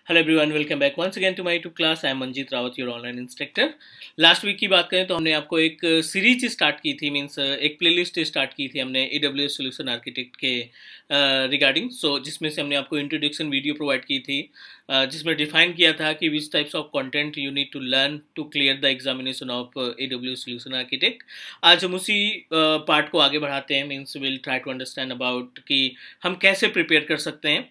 Hello everyone, welcome back once again to my YouTube class. I am Manjeet Rawat, your online instructor. Last week की बात करें तो हमने आपको एक सीरीज स्टार्ट की थी, मींस एक प्लेलिस्ट स्टार्ट की थी हमने AWS सॉल्यूशन आर्किटेक्ट के रिगार्डिंग। जिसमें से हमने आपको इंट्रोडक्शन वीडियो प्रोवाइड की थी, जिसमें डिफाइन किया था कि which types of content you need to learn to clear the examination of AWS solution architect. आज हम उसी पार्ट को आगे बढ़ाते हैं, means will try to understand about कि हम कैसे प्रिपेयर कर सकते हैं।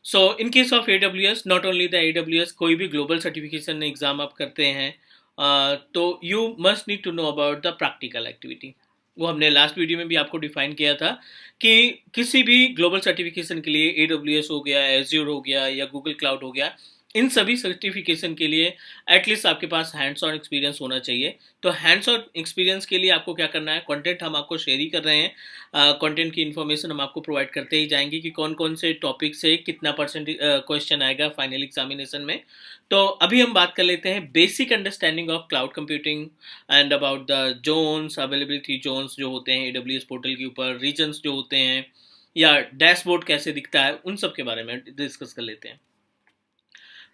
So in case of AWS, not only the AWS, कोई भी ग्लोबल सर्टिफिकेशन एग्जाम आप करते हैं तो you must need to know about the practical activity. वो हमने लास्ट वीडियो में भी आपको डिफाइन किया था कि किसी भी ग्लोबल सर्टिफिकेशन के लिए AWS हो गया, एज्योर हो गया या गूगल क्लाउड हो गया, इन सभी सर्टिफिकेशन के लिए एटलीस्ट आपके पास हैंड्स ऑन एक्सपीरियंस होना चाहिए। तो हैंड्स ऑन एक्सपीरियंस के लिए आपको क्या करना है, कंटेंट हम आपको शेयर ही कर रहे हैं, कंटेंट की इन्फॉर्मेशन हम आपको प्रोवाइड करते ही जाएंगे कि कौन कौन से टॉपिक से कितना परसेंट क्वेश्चन आएगा फाइनल एग्जामिनेशन में। तो अभी हम बात कर लेते हैं basic understanding of cloud computing and about the zones, availability zones जो होते हैं AWS पोर्टल के ऊपर, रीजन्स जो होते हैं, या डैशबोर्ड कैसे दिखता है, उन सब के बारे में डिस्कस कर लेते हैं।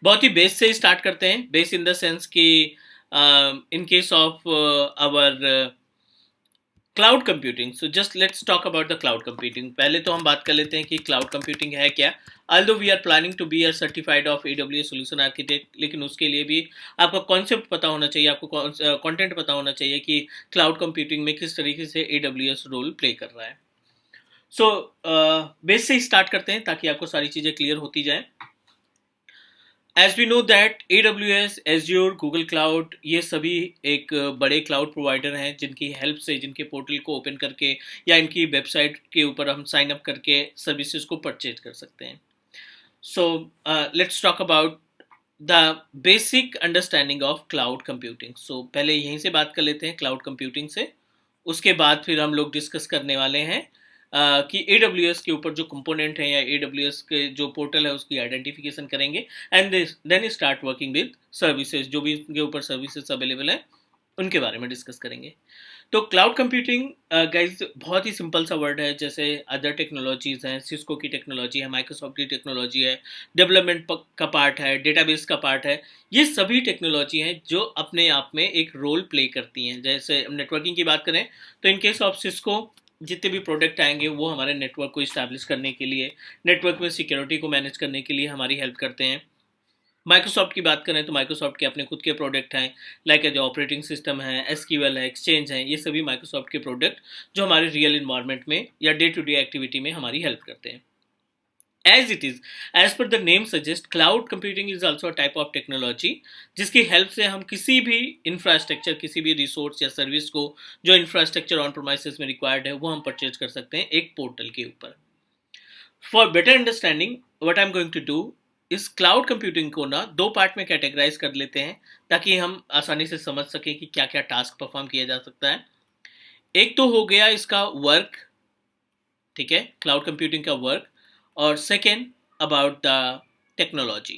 बहुत ही बेस से स्टार्ट करते हैं। बेस इन द सेंस कि in case of our cloud computing, so just let's talk about the cloud computing. पहले तो हम बात कर लेते हैं कि क्लाउड कंप्यूटिंग है क्या। although we are planning to be a certified of AWS solution architect, लेकिन उसके लिए भी आपका कॉन्सेप्ट पता होना चाहिए, आपको कंटेंट पता होना चाहिए कि क्लाउड कंप्यूटिंग में किस तरीके से AWS रोल प्ले कर रहा है। बेस से स्टार्ट करते हैं ताकि आपको सारी चीज़ें क्लियर होती जाए। As we know that AWS, Azure, Google cloud, ये सभी एक बड़े क्लाउड प्रोवाइडर हैं जिनकी हेल्प से, जिनके पोर्टल को ओपन करके या इनकी वेबसाइट के ऊपर हम साइन अप करके सर्विसेज को परचेज कर सकते हैं। So let's talk about the basic understanding of cloud computing. So पहले यहीं से बात कर लेते हैं क्लाउड कंप्यूटिंग से, उसके बाद फिर हम लोग डिस्कस करने वाले हैं कि AWS के ऊपर जो कंपोनेंट है या AWS के जो पोर्टल है उसकी आइडेंटिफिकेशन करेंगे, and then start working with services, जो भी उनके ऊपर सर्विसेज अवेलेबल है उनके बारे में डिस्कस करेंगे। तो क्लाउड कंप्यूटिंग गाइज बहुत ही सिंपल सा वर्ड है। जैसे अदर टेक्नोलॉजीज हैं, सिस्को की टेक्नोलॉजी है, माइक्रोसॉफ्ट की टेक्नोलॉजी है, डेवलपमेंट का पार्ट है, डेटाबेस का पार्ट है, ये सभी टेक्नोलॉजी हैं जो अपने आप में एक रोल प्ले करती हैं। जैसे नेटवर्किंग की बात करें तो इन केस ऑफ सिस्को, जितने भी प्रोडक्ट आएंगे वो हमारे नेटवर्क को इस्टेब्लिश करने के लिए, नेटवर्क में सिक्योरिटी को मैनेज करने के लिए हमारी हेल्प करते हैं। माइक्रोसॉफ्ट की बात करें तो माइक्रोसॉफ्ट के अपने खुद के प्रोडक्ट हैं, लाइक जो ऑपरेटिंग सिस्टम है, SQL है, एक्सचेंज है, ये सभी माइक्रोसॉफ्ट के प्रोडक्ट जो हमारे रियल इन्वायरमेंट में या डे टू डे एक्टिविटी में हमारी हेल्प करते हैं। As it is, as per the name suggests, cloud computing is also a type of technology जिसकी हेल्प से हम किसी भी इंफ्रास्ट्रक्चर, किसी भी रिसोर्स या सर्विस को जो इंफ्रास्ट्रक्चर ऑन प्रोमाइसेस में रिक्वायर्ड है वो हम परचेज कर सकते हैं एक पोर्टल के ऊपर। For better understanding what I am going to do, इस क्लाउड कंप्यूटिंग को ना दो पार्ट में कैटेगराइज कर लेते हैं ताकि हम आसानी से समझ सकें कि क्या क्या टास्क परफॉर्म किया जा सकता है। एक तो हो गया इसका वर्क, ठीक है, क्लाउड कंप्यूटिंग का वर्क, और second about the technology.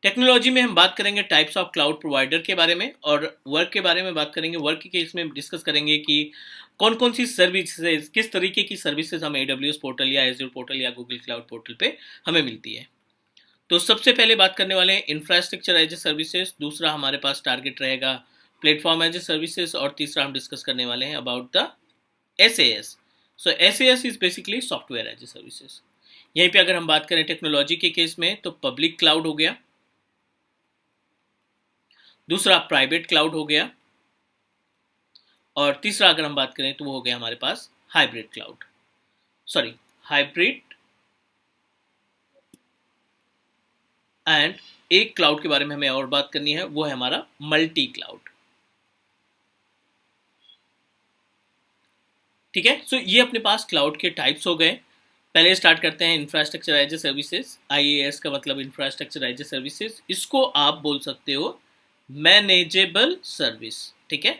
Technology में हम बात करेंगे टाइप्स ऑफ क्लाउड प्रोवाइडर के बारे में, और वर्क के बारे में बात करेंगे। वर्क के केस में डिस्कस करेंगे कि कौन कौन सी सर्विसेज, किस तरीके की सर्विसेज हमें AWS पोर्टल या एज्योर पोर्टल या गूगल क्लाउड पोर्टल पे हमें मिलती है। तो सबसे पहले बात करने वाले हैं इंफ्रास्ट्रक्चर एज ए सर्विसेज, दूसरा हमारे पास टारगेट रहेगा प्लेटफॉर्म एज ए सर्विसेज, और तीसरा हम डिस्कस करने वाले हैं about the SAS। So SAS is basically software as a services. यहीं पे अगर हम बात करें टेक्नोलॉजी के केस में तो पब्लिक क्लाउड हो गया, दूसरा प्राइवेट क्लाउड हो गया, और तीसरा अगर हम बात करें तो वो हो गया हमारे पास hybrid cloud, sorry hybrid. And एक क्लाउड के बारे में हमें और बात करनी है, वो है हमारा मल्टी क्लाउड। ठीक है, सो ये अपने पास क्लाउड के टाइप्स हो गए। पहले स्टार्ट करते हैं infrastructure as a services. IaaS का मतलब इंफ्रास्ट्रक्चर एज ए सर्विसेज, इसको आप बोल सकते हो मैनेजेबल सर्विस। ठीक है,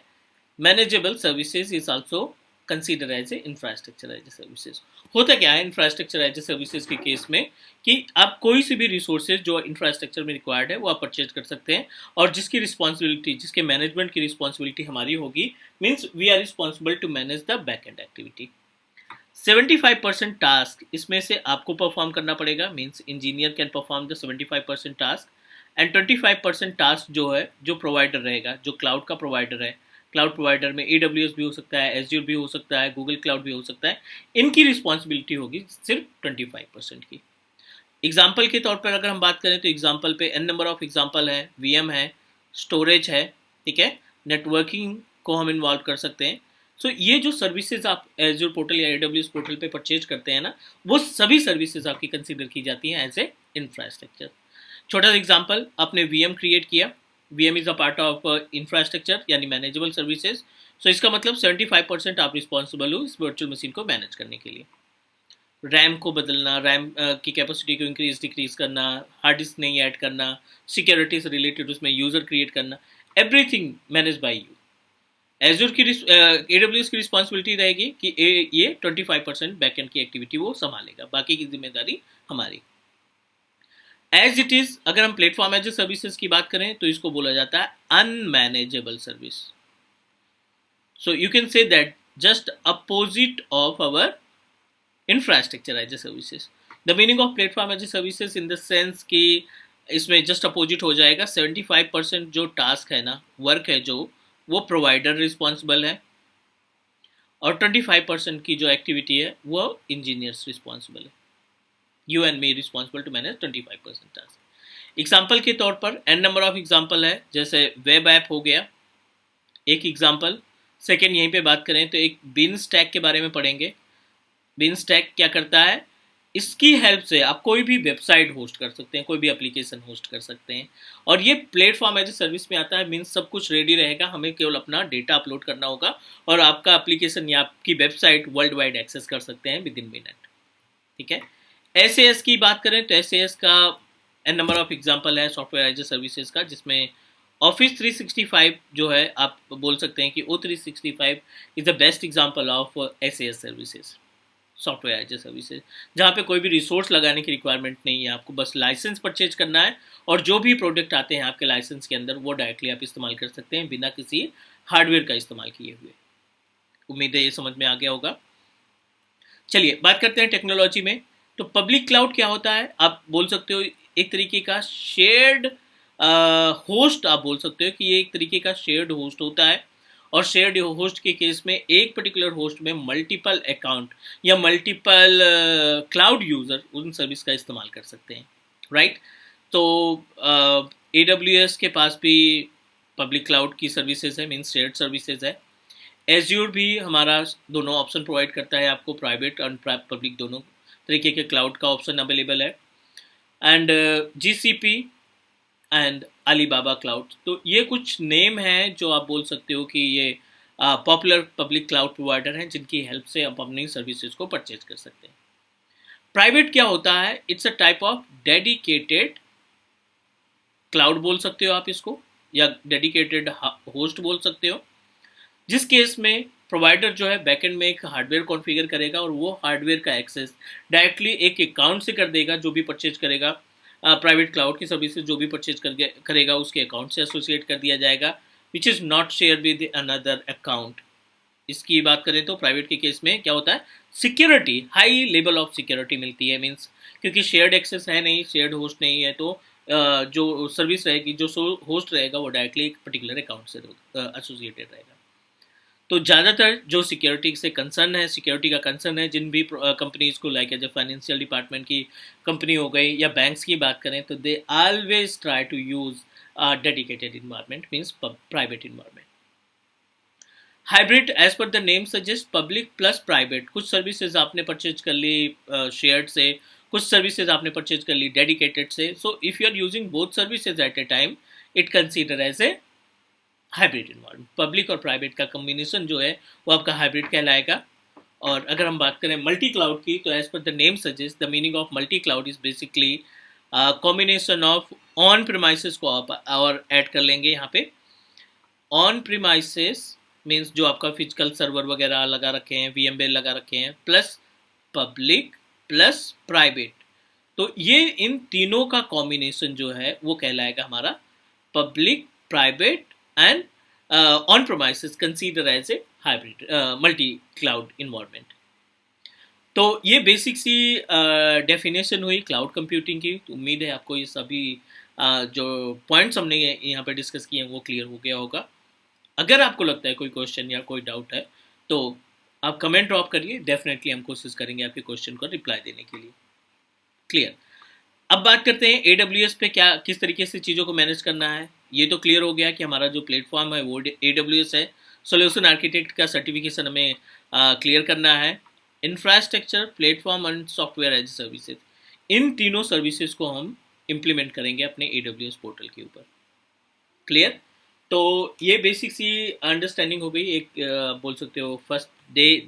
manageable services is also consider as a infrastructure as a services. होता क्या है इंफ्रास्ट्रक्चर एज ए सर्विसेज के केस में कि आप कोई सी भी रिसोर्सेज जो इंफ्रास्ट्रक्चर में रिक्वायर्ड है वो आप परचेज कर सकते हैं, और जिसकी रिस्पॉन्सिबिलिटी, जिसके मैनेजमेंट की रिस्पॉन्सिबिलिटी हमारी होगी, means we are responsible to manage the back end activity. 75% task इसमें से आपको परफॉर्म करना पड़ेगा, means engineer can perform the 75% task, and 25% task जो है जो प्रोवाइडर रहेगा, जो क्लाउड का प्रोवाइडर है, क्लाउड प्रोवाइडर में AWS भी हो सकता है, एज्योर भी हो सकता है, गूगल क्लाउड भी हो सकता है, इनकी रिस्पॉन्सिबिलिटी होगी सिर्फ 25% की। एग्जाम्पल के तौर पर अगर हम बात करें तो एग्जाम्पल पे n नंबर ऑफ एग्जाम्पल है, VM है, स्टोरेज है, ठीक है, नेटवर्किंग को हम इन्वॉल्व कर सकते हैं। सो ये जो सर्विसेज आप एज्योर पोर्टल या AWS पोर्टल पे परचेज करते हैं ना, वो सभी सर्विसेज आपकी कंसिडर की जाती हैं एज ए इंफ्रास्ट्रक्चर। छोटा सा एग्जाम्पल, आपने VM क्रिएट किया, VM is a part of infrastructure यानी मैनेजेबल सर्विसेज। सो इसका मतलब 75% आप रिस्पॉन्सिबल हो इस वर्चुअल मशीन को मैनेज करने के लिए। रैम को बदलना, रैम की कैपेसिटी को इंक्रीज डिक्रीज करना, हार्ड डिस्क नहीं ऐड करना, सिक्योरिटी से रिलेटेड उसमें यूज़र क्रिएट करना, everything manage by you. Azure की AWS की रिस्पॉन्सिबिलिटी रहेगी कि ये 25% बैकएंड की एक्टिविटी वो संभालेगा, बाकी की जिम्मेदारी हमारी। एज इट इज अगर हम प्लेटफॉर्म एज ए सर्विसेज की बात करें तो इसको बोला जाता है unmanageable service. So you can say that just opposite of our infrastructure as a services. The meaning of platform as a services in the sense कि इसमें जस्ट अपोजिट हो जाएगा। 75% जो टास्क है ना, वर्क है जो, वो प्रोवाइडर रिस्पॉन्सिबल है, और 25% की जो एक्टिविटी है वो इंजीनियर्स रिस्पॉन्सिबल है। You and me responsible to manage 25% task. Example के तौर पर n नंबर ऑफ एग्जाम्पल है, जैसे वेब ऐप हो गया एक एग्जाम्पल। सेकेंड यहीं पे बात करें तो एक बिन स्टैक के बारे में पढ़ेंगे। बिन स्टैक क्या करता है, इसकी हेल्प से आप कोई भी वेबसाइट होस्ट कर सकते हैं, कोई भी एप्लीकेशन होस्ट कर सकते हैं, और ये प्लेटफॉर्म एज ए सर्विस में आता है। मीन्स सब कुछ रेडी रहेगा, हमें केवल अपना डेटा अपलोड करना होगा और आपका एप्लीकेशन या आपकी वेबसाइट वर्ल्ड वाइड एक्सेस कर सकते हैं विद इन मिनट, ठीक है। SAS की बात करें तो SAS का n नंबर ऑफ एग्जाम्पल है सॉफ्टवेयर एज ए सर्विसेज का, जिसमें ऑफिस 365 जो है, आप बोल सकते हैं कि O365 is the best example of SAS services, software as a services, जहाँ पे कोई भी रिसोर्स लगाने की रिक्वायरमेंट नहीं है, आपको बस लाइसेंस परचेज करना है और जो भी प्रोडक्ट आते हैं आपके लाइसेंस के अंदर वो डायरेक्टली आप इस्तेमाल कर सकते हैं बिना किसी हार्डवेयर का इस्तेमाल किए हुए। उम्मीद है ये समझ में आ गया होगा। चलिए बात करते हैं टेक्नोलॉजी में। तो पब्लिक क्लाउड क्या होता है, आप बोल सकते हो एक तरीके का शेयर्ड होस्ट, आप बोल सकते हो कि ये एक तरीके का शेयर्ड होस्ट होता है, और शेयर्ड होस्ट के केस में एक पर्टिकुलर होस्ट में मल्टीपल अकाउंट या मल्टीपल क्लाउड यूजर उन सर्विस का इस्तेमाल कर सकते हैं, राइट। तो AWS के पास भी पब्लिक क्लाउड की सर्विसेज है, मीन्स शेयर्ड सर्विसेज है। एज्योर भी हमारा दोनों ऑप्शन प्रोवाइड करता है आपको, प्राइवेट और पब्लिक दोनों तरीके के क्लाउड का ऑप्शन अवेलेबल है। And GCP and Alibaba cloud, तो ये कुछ नेम हैं जो आप बोल सकते हो कि ये पॉपुलर पब्लिक क्लाउड प्रोवाइडर हैं जिनकी हेल्प से आप अपनी सर्विसेज को परचेज कर सकते हैं। प्राइवेट क्या होता है, it's a type of dedicated cloud बोल सकते हो आप इसको, या डेडिकेटेड होस्ट बोल सकते हो, जिस केस में प्रोवाइडर जो है बैकएंड में एक हार्डवेयर कॉन्फ़िगर करेगा और वो हार्डवेयर का एक्सेस डायरेक्टली एक अकाउंट से कर देगा, जो भी परचेज करेगा प्राइवेट क्लाउड की सर्विसेज जो भी परचेज करेगा उसके अकाउंट से एसोसिएट कर दिया जाएगा, which is not share with another account. इसकी बात करें तो प्राइवेट के केस में क्या होता है, security, high level of security मिलती है, मीन्स क्योंकि शेयर्ड एक्सेस है नहीं, शेयर्ड होस्ट नहीं है, तो जो सर्विस रहेगी, जो होस्ट रहेगा वो डायरेक्टली एक पर्टिकुलर अकाउंट से एसोसिएटेड रहेगा। तो ज़्यादातर जो सिक्योरिटी से कंसर्न है, सिक्योरिटी का कंसर्न है, जिन भी कंपनीज को, like as a financial department की कंपनी हो गई या बैंक्स की बात करें, तो they always try to use dedicated environment, means private environment. Hybrid as per the name suggest, public plus private. कुछ सर्विसेज आपने परचेज कर ली शेयर्ड से, कुछ सर्विसेज आपने परचेज कर ली डेडिकेटेड से। So if you are using both services at a time, it consider as a hybrid environment. Public और प्राइवेट का कॉम्बिनेशन जो है वो आपका हाइब्रिड कहलाएगा। और अगर हम बात करें मल्टी क्लाउड की, तो as per the name suggest, the meaning of multi cloud is basically combination of on premises को आप और ऐड कर लेंगे यहाँ पे। ऑन प्रीमाइसेस मीन्स जो आपका फिजिकल सर्वर वगैरह लगा रखे हैं, VMware लगा रखे हैं, प्लस पब्लिक प्लस प्राइवेट, तो ये इन तीनों का कॉम्बिनेशन जो है वो कहलाएगा हमारा public private and on premises consider as a hybrid multi cloud environment. तो ये बेसिक सी डेफिनेशन हुई क्लाउड कंप्यूटिंग की। तो उम्मीद है आपको ये सभी जो पॉइंट्स हमने यहाँ पे डिस्कस किए हैं वो क्लियर हो गया होगा। अगर आपको लगता है कोई क्वेश्चन या कोई डाउट है तो आप कमेंट ड्रॉप करिए, डेफिनेटली हम कोशिश करेंगे आपके क्वेश्चन को रिप्लाई देने के लिए। क्लियर। अब बात करते हैं AWS पे क्या किस तरीके से चीज़ों को मैनेज करना है। ये तो क्लियर हो गया कि हमारा जो प्लेटफॉर्म है वो AWS है। सोल्यूशन आर्किटेक्ट का सर्टिफिकेशन हमें क्लियर करना है। Infrastructure, platform and software as services, इन तीनों सर्विसेज को हम इम्प्लीमेंट करेंगे अपने AWS पोर्टल के ऊपर। क्लियर। तो ये बेसिक सी अंडरस्टैंडिंग हो गई। एक बोल सकते हो फर्स्ट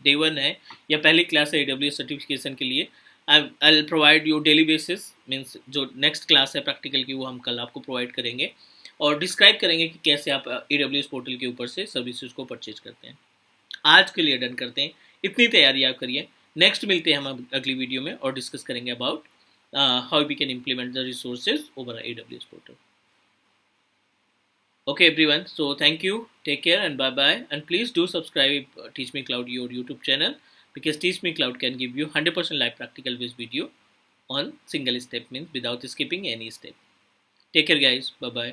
डे वन है या पहली क्लास है AWS सर्टिफिकेशन के लिए। I provide you daily basis, means जो नेक्स्ट क्लास है प्रैक्टिकल की वो हम कल आपको प्रोवाइड करेंगे और डिस्क्राइब करेंगे कि कैसे आप AWS पोर्टल के ऊपर से सर्विसेज को परचेज करते हैं। आज के लिए डन करते हैं, इतनी तैयारी आप करिए। नेक्स्ट मिलते हैं हम अगली वीडियो में और डिस्कस करेंगे about how we can implement the resources over AWS portal. Okay everyone, so thank you, take care and bye bye, and please do subscribe Teach Me Cloud, your YouTube channel, because Teach Me Cloud can give you 100% live practical based video on single step, means without skipping any step. Take care guys, bye bye.